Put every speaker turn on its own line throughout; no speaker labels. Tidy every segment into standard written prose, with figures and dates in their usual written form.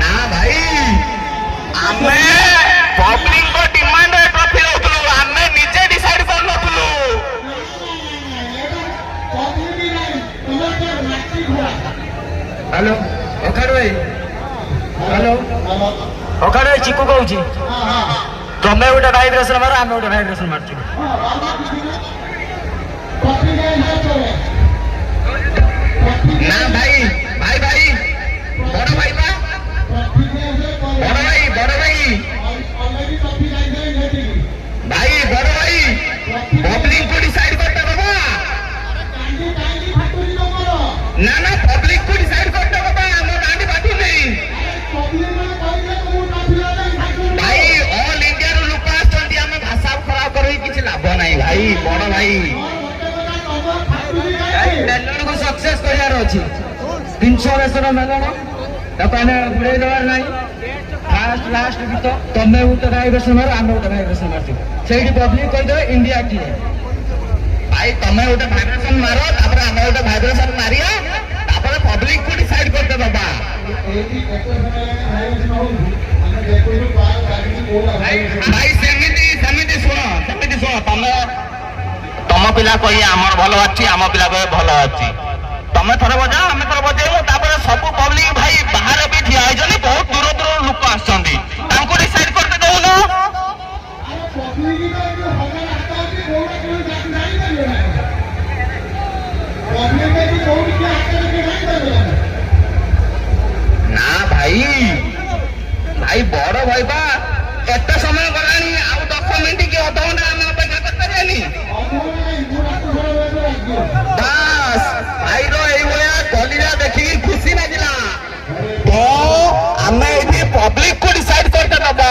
ना भाई आमे पब्लिक को डिमांड ट्रॉफी रखलु आमे निजे डिसाइड कर नथलु
हेलो ओखाड़ भाई हेलो ओखाड़ भाई चिकू कहूँ तमें गोटे भाइब्रेसन मार आम गोटे भाइब्रेसन मार्चु
ना भाई भाई भाई बड़ भाई बा बड़ भाई भाई बड़ भाई पब्लिक को डिसाइड करता बाबा ना ना पब्लिक को डिसाइड करता बाबा हम दांडी बाटू नहीं भाई ऑल इंडिया रो लोक आछंती हम भाषा खराब करई किछ लाभ नाही भाई बड़ भाई
मेलन को सक्सेस करार अच्छी 300 वर्षर मेलन बुड़े देवार ना फास्ट लास्ट गीत तमें गोटे भाइब्रेसन मार आम गोटे भाइब्रेसन मार्चु से पब्लिक कहीदे इंडिया किए
भाई तमें गोटे भाइब्रेसन मार तापर आम गोटे भाइब्रेसन मारिया तापर पब्लिक को डिसाइड करते बाबा भाई सेमिति शुण तम पिला कही आमर भल अच्छी आम पिला कहे भल अच्छी तमें थोड़े बजाओ आम थोड़े बजेबू तापर सब पब्लिक भाई बाहर भी ठिया होइछनी बहुत दूर दूर लोक आछंती तांको डिसाइड करते दउनो ना भाई भाई बड़ भाई बा एत समय गलानी आउ 10 मिनिट कि अध घंटा आम अपेक्षा करते बस भाई रो ये कलिजा देखी खुशी लगिला तो आम ये पब्लिक को डिसाइड करते दबा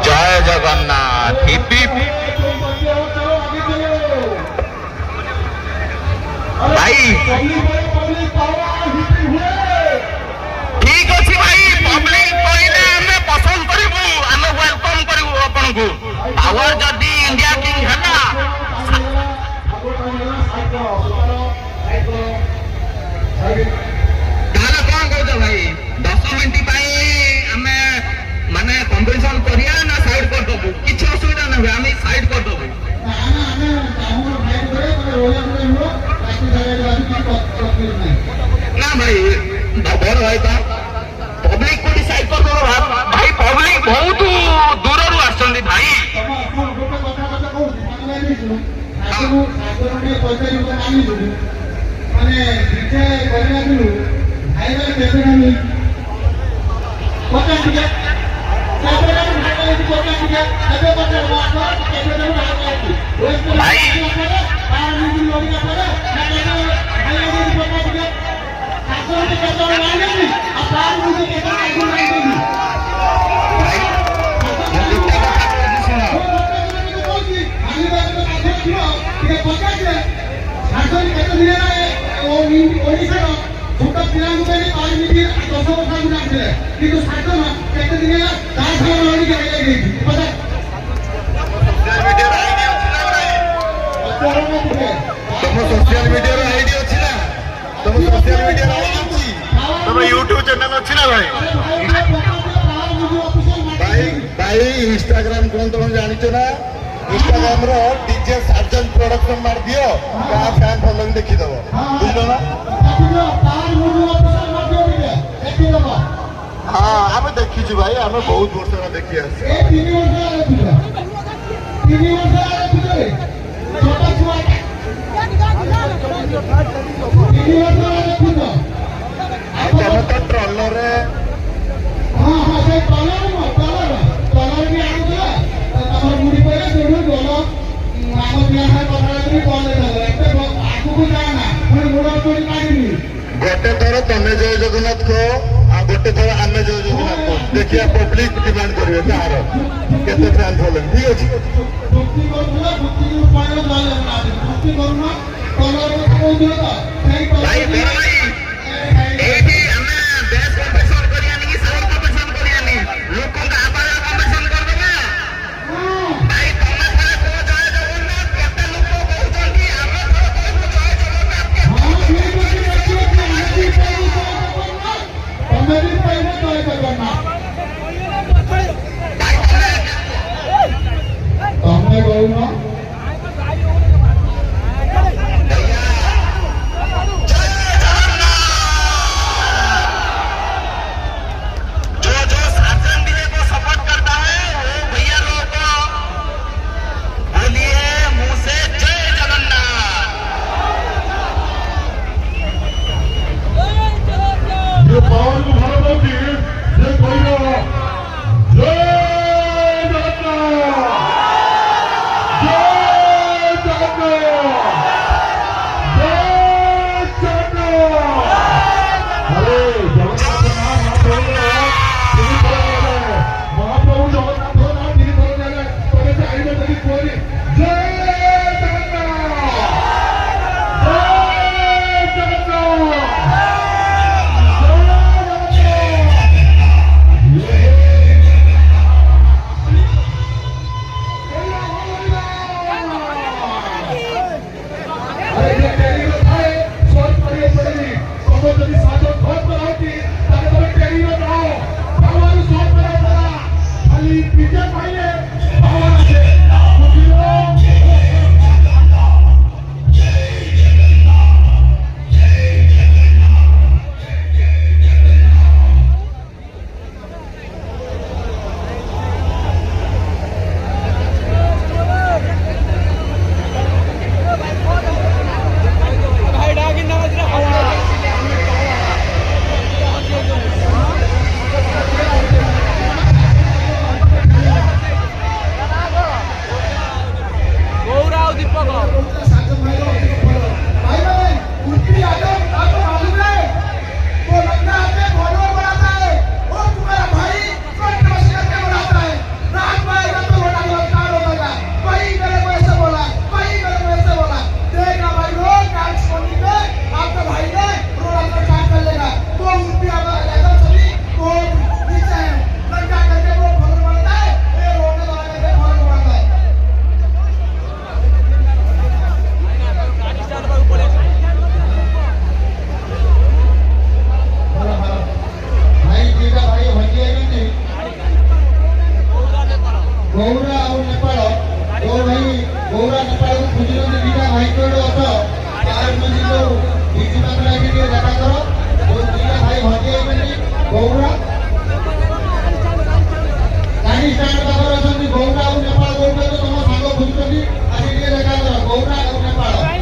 जय जगन्नाथ भाई ठीक अच्छी भाई पब्लिक कहले आमे पसंद करिबू आमे वेलकम करिबू आपन को पावर जदी इंडिया किंग हला ताला कोन कहत भाई 10 मिनिट पाई आमे माने कंपटीशन करिया ना साइड कर दबू किछ असुविधा ना आमे साइड कर दबू ना भाई बड़ भाई बा पब्लिक को डिसाइड कर दो भाई पब्लिक बहुत दूर रु आछंदी भाई सोशल मीडिया आईडी अच्छी ना तुम सोशल मीडिया तुम यूट्यूब चैनल अच्छी ना भाई भाई भाई इंस्टाग्राम कौन तुम जानिच ना इंस्टाग्राम रो डीजे सार्जन प्रोडक्शन मार दियो का फैन फॉलोइंग देखि दबो बुझलो ना हाँ आमे देखी भाई आमे बहुत वर्ष देखी ट्रलर गोटे थर तमें जय जगन्नाथ को
ଏଥର ଆମେ ଯୋଉ ଯୋଜନା କରୁଛୁ ଦେଖିବା ପବ୍ଲିକ ଡିମାଣ୍ଡ କରିବେ କାହାର କେତେ ଫ୍ୟାନ୍ ଫଲୋଇଂ ଠିକ ଅଛି।
ଭାଇ ବଡ଼ ଭାଇ ଏଇଠି ଆମେ ବେଶ କମ୍ପିଟିସନ କରିବାନି କି ସାଉଣ୍ଡ କମ୍ପିଟିସନ କରିବାନି ଲୋକଙ୍କ ଆବାଜ କମ୍ପିଟିସନ କରିଦେବା। ଭାଇ ତମେ ଥରେ କୁହ ଜୟ ଜଗନ୍ନାଥ କେତେ ଲୋକ କହୁଛନ୍ତି ଆମେ ଥରେ କହିବୁ ଜୟ ଜଗନ୍ନାଥ
ତମେ କହୁନ
जो जो शासन डीजे को सपोर्ट करता है वो भैया लोगों को बोलिए मुंह से जय जगन्नाथ।
ये पावन को भारत की ये कोई ना जय जगन्नाथ जय जगन्नाथ जय जगन्नाथ। अरे जगन्नाथ नाम महाप्रभु जगन्नाथ नाम धीरे बोले तबे से आईने तक कोरी जय जगन्नाथ जय जगन्नाथ। गौरा और नेपाल तो भाई गौरा नेपाल को खुजरो से दीटा भाई को अथ तार मजी को बीजी मात्रा के लिए देखा करो तो दीटा भाई भजे बनी गौरा कानी स्टैंड पाखर अछंती गौरा और नेपाल गौरा तो तुम सांग खुजरो आसी के देखा करो गौरा और नेपाल